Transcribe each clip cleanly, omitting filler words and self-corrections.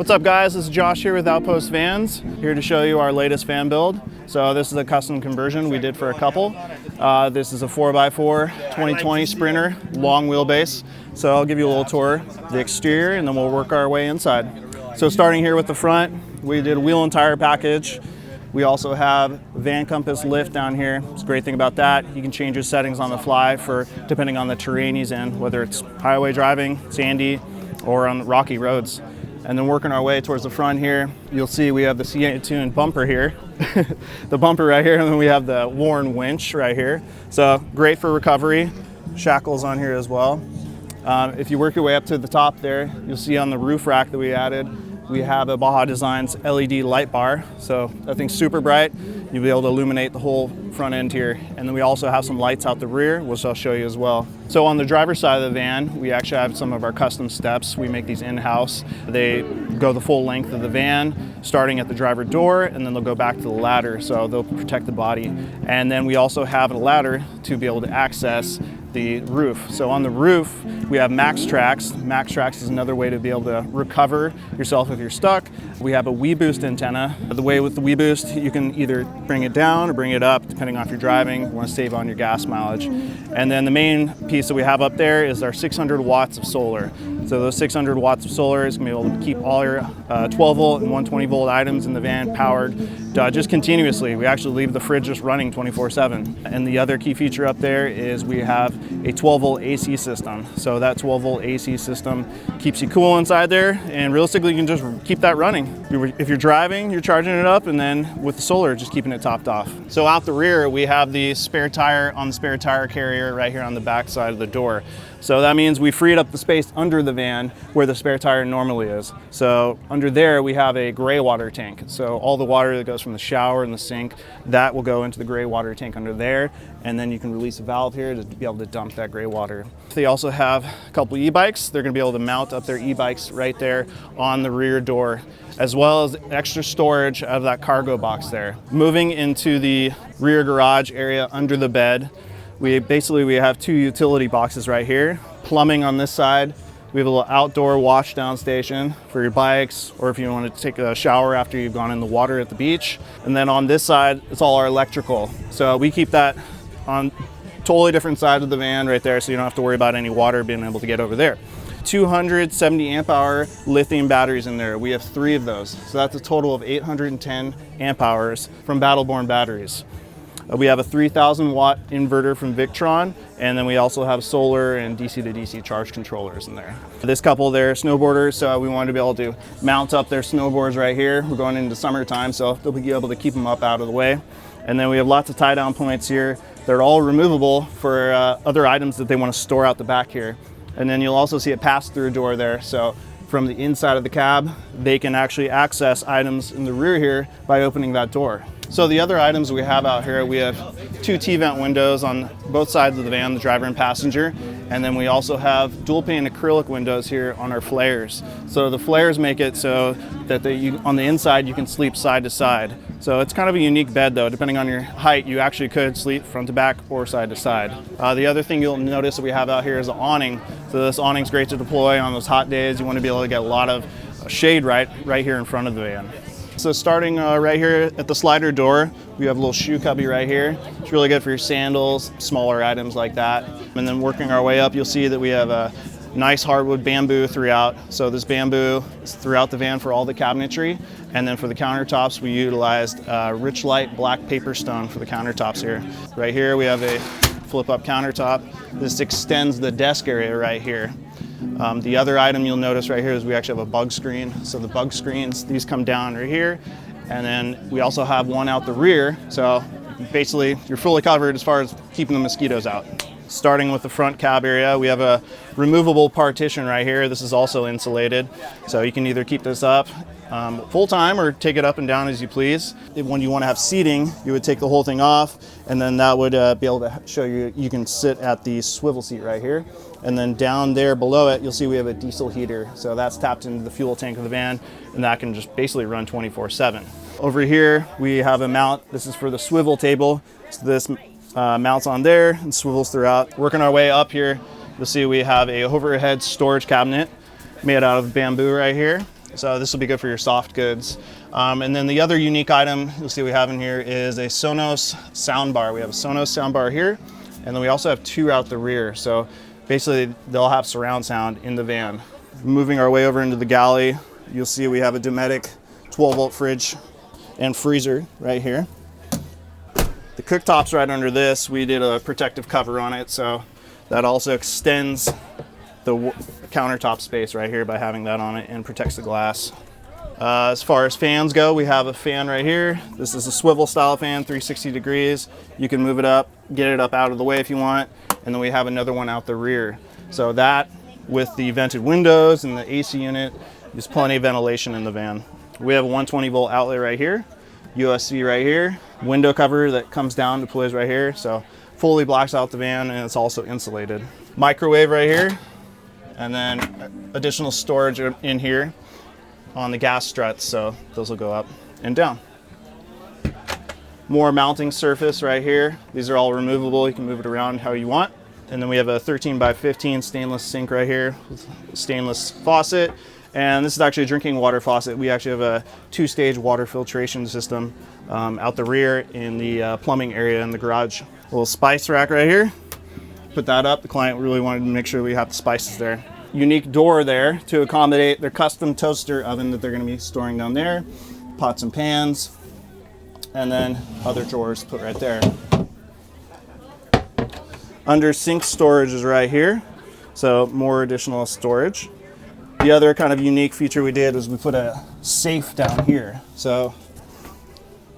What's up guys, this is Josh here with Outpost Vans, here to show you our latest van build. So this is a custom conversion we did for a couple. This is a 4x4 2020 Sprinter, long wheelbase. So I'll give you a little tour of the exterior and then we'll work our way inside. So starting here with the front, we did a wheel and tire package. We also have van compass lift down here. It's a great thing about that. You can change your settings on the fly for depending on the terrain he's in, whether it's highway driving, sandy, or on rocky roads. And then working our way towards the front here, you'll see we have the C8-tuned bumper here, the bumper right here, and then we have the Warren winch right here. So great for recovery. Shackles on here as well. If you work your way up to the top there, you'll see on the roof rack that we added, we have a Baja Designs LED light bar. So that thing's super bright. You'll be able to illuminate the whole front end here. And then we also have some lights out the rear, which I'll show you as well. So on the driver's side of the van, we actually have some of our custom steps. We make these in-house. They go the full length of the van, starting at the driver door, and then they'll go back to the ladder, so they'll protect the body. And then we also have a ladder to be able to access the roof. So on the roof, we have Max Tracks. Max Tracks is another way to be able to recover yourself if you're stuck. We have a WeBoost antenna. The way with the WeBoost, you can either bring it down or bring it up, depending on if you're driving, you want to save on your gas mileage. And then the main piece that we have up there is our 600 watts of solar. So those 600 watts of solar is going to be able to keep all your 12 volt and 120 volt items in the van powered just continuously. We actually leave the fridge just running 24/7. And the other key feature up there is we have a 12 volt AC system. So that 12 volt AC system keeps you cool inside there, and realistically you can just keep that running. If you're driving, you're charging it up, and then with the solar, just keeping it topped off. So out the rear, we have the spare tire on the spare tire carrier right here on the back side of the door. So that means we freed up the space under the van where the spare tire normally is. So under there, we have a gray water tank. So all the water that goes from the shower and the sink, that will go into the gray water tank under there. And then you can release a valve here to be able to dump that gray water. They also have a couple e-bikes. They're gonna be able to mount up their e-bikes right there on the rear door, as well as extra storage out of that cargo box there. Moving into the rear garage area under the bed, we have two utility boxes right here. Plumbing on this side. We have a little outdoor wash down station for your bikes, or if you want to take a shower after you've gone in the water at the beach. And then on this side, it's all our electrical. So we keep that on totally different side of the van right there, so you don't have to worry about any water being able to get over there. 270 amp hour lithium batteries in there. We have 3 of those. So that's a total of 810 amp hours from Battleborn batteries. We have a 3,000 watt inverter from Victron, and then we also have solar and DC to DC charge controllers in there. This couple, they're snowboarders, so we wanted to be able to mount up their snowboards right here. We're going into summertime, so they'll be able to keep them up out of the way. And then we have lots of tie down points here. They're all removable for other items that they want to store out the back here. And then you'll also see a pass-through door there. So from the inside of the cab, they can actually access items in the rear here by opening that door. So the other items we have out here, we have 2 T-vent windows on both sides of the van, the driver and passenger. And then we also have dual pane acrylic windows here on our flares. So the flares make it so that on the inside you can sleep side to side. So it's kind of a unique bed though. Depending on your height, you actually could sleep front to back or side to side. The other thing you'll notice that we have out here is an awning. So this awning's great to deploy on those hot days. You want to be able to get a lot of shade right here in front of the van. So starting right here at the slider door, we have a little shoe cubby right here. It's really good for your sandals, smaller items like that. And then working our way up, you'll see that we have a nice hardwood bamboo throughout. So this bamboo is throughout the van for all the cabinetry. And then for the countertops, we utilized rich light black paper stone for the countertops here. Right here, we have a flip up countertop. This extends the desk area right here. The other item you'll notice right here is we actually have a bug screen. So the bug screens, these come down right here. And then we also have one out the rear. So basically you're fully covered as far as keeping the mosquitoes out. Starting with the front cab area, we have a removable partition right here. This is also insulated. So you can either keep this up full time or take it up and down as you please. When you want to have seating, you would take the whole thing off, and then that would be able to show you, you can sit at the swivel seat right here. And then down there below it, you'll see we have a diesel heater. So that's tapped into the fuel tank of the van, and that can just basically run 24/7. Over here, we have a mount. This is for the swivel table. So this mounts on there and swivels throughout. Working our way up here, you'll see we have a overhead storage cabinet made out of bamboo right here. So this will be good for your soft goods. And then the other unique item you'll see we have in here is a Sonos soundbar. We have a Sonos soundbar here, and then we also have 2 out the rear. So basically they'll have surround sound in the van. Moving our way over into the galley, you'll see we have a Dometic 12-volt fridge and freezer right here. The cooktops right under this, we did a protective cover on it, so that also extends the countertop space right here by having that on it and protects the glass. As far as fans go, we have a fan right here. This is a swivel style fan, 360 degrees. You can move it up, get it up out of the way if you want, and then we have another one out the rear. So that, with the vented windows and the AC unit, there's plenty of ventilation in the van. We have a 120 volt outlet right here, USB right here, window cover that comes down to place right here, so fully blocks out the van, and it's also insulated. Microwave right here, and then additional storage in here on the gas struts, so those will go up and down. More mounting surface right here. These are all removable. You can move it around how you want. And then we have a 13 by 15 stainless sink right here with stainless faucet. And this is actually a drinking water faucet. We actually have a 2-stage water filtration system out the rear in the plumbing area in the garage. A little spice rack right here. Put that up. The client really wanted to make sure we have the spices there. Unique door there to accommodate their custom toaster oven that they're going to be storing down there. Pots and pans, and then other drawers put right there. Under sink storage is right here, so more additional storage. The other kind of unique feature we did was we put a safe down here, so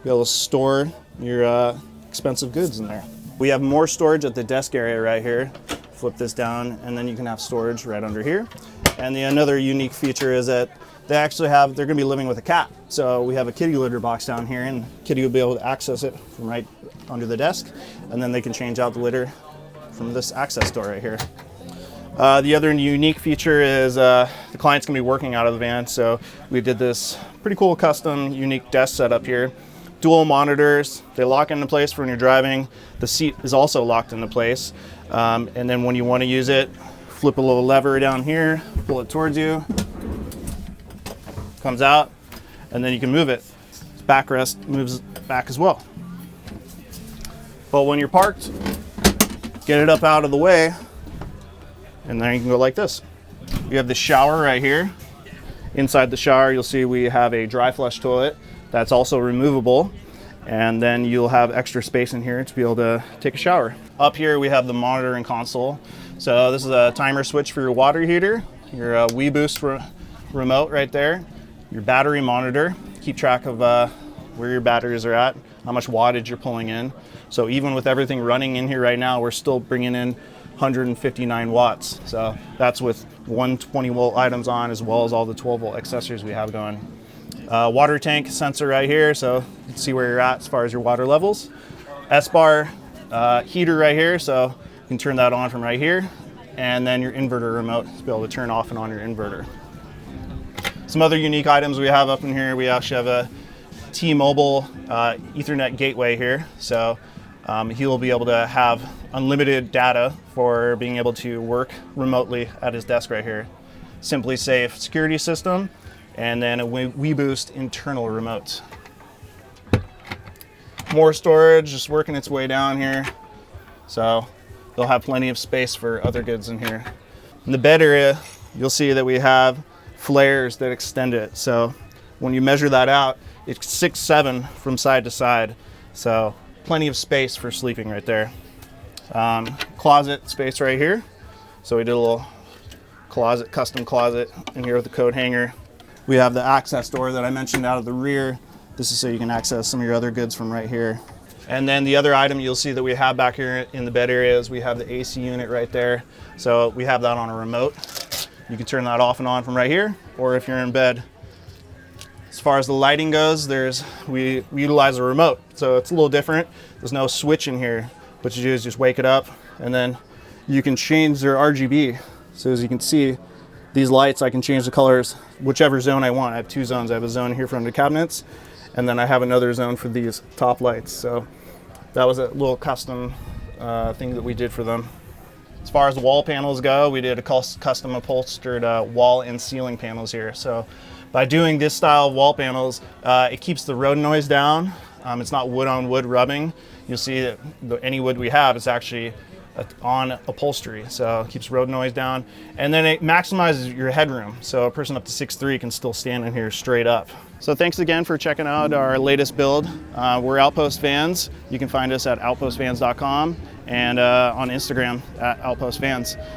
be able to store your expensive goods in there. We have more storage at the desk area right here. Flip this down, and then you can have storage right under here. And another unique feature is that they're going to be living with a cat. So we have a kitty litter box down here, and Kitty will be able to access it from right under the desk, and then they can change out the litter from this access door right here. The other unique feature is the client's going to be working out of the van, so we did this pretty cool custom unique desk setup here. Dual monitors, they lock into place for when you're driving. The seat is also locked into place. And then when you want to use it, flip a little lever down here, pull it towards you, comes out, and then you can move it. Backrest moves back as well. But when you're parked, get it up out of the way, and then you can go like this. You have the shower right here. Inside the shower, you'll see we have a dry flush toilet that's also removable, and then you'll have extra space in here to be able to take a shower. Up here we have the monitor and console. So this is a timer switch for your water heater, your WeBoost remote right there, your battery monitor, keep track of where your batteries are at, how much wattage you're pulling in. So even with everything running in here right now, we're still bringing in 159 watts. So that's with 120 volt items on, as well as all the 12 volt accessories we have going. Water tank sensor right here, so you can see where you're at as far as your water levels. S-bar heater right here, so you can turn that on from right here. And then your inverter remote to be able to turn off and on your inverter. Some other unique items we have up in here, we actually have a T-Mobile Ethernet gateway here. So he will be able to have unlimited data for being able to work remotely at his desk right here. Simply Safe security system, and then a WeBoost internal remote. More storage just working its way down here, so they'll have plenty of space for other goods in here. In the bed area, you'll see that we have flares that extend it. So when you measure that out, it's 6'7" from side to side. So plenty of space for sleeping right there. Closet space right here. So we did a little closet, custom closet in here with a coat hanger. We have the access door that I mentioned out of the rear. This is so you can access some of your other goods from right here. And then the other item you'll see that we have back here in the bed area is we have the AC unit right there. So we have that on a remote. You can turn that off and on from right here, or if you're in bed. As far as the lighting goes, we utilize a remote. So it's a little different. There's no switch in here. What you do is just wake it up, and then you can change their RGB. So as you can see, these lights, I can change the colors whichever zone I want. I have two zones. I have a zone here for under cabinets, and then I have another zone for these top lights. So that was a little custom thing that we did for them. As far as the wall panels go, we did a custom upholstered wall and ceiling panels here. So By doing this style of wall panels, it keeps the road noise down. It's not wood on wood rubbing. You'll see that any wood we have is actually on upholstery, so it keeps road noise down. And then it maximizes your headroom, so a person up to 6'3" can still stand in here straight up. So thanks again for checking out our latest build. We're Outpost Vans. You can find us at outpostvans.com and on Instagram at outpostvans.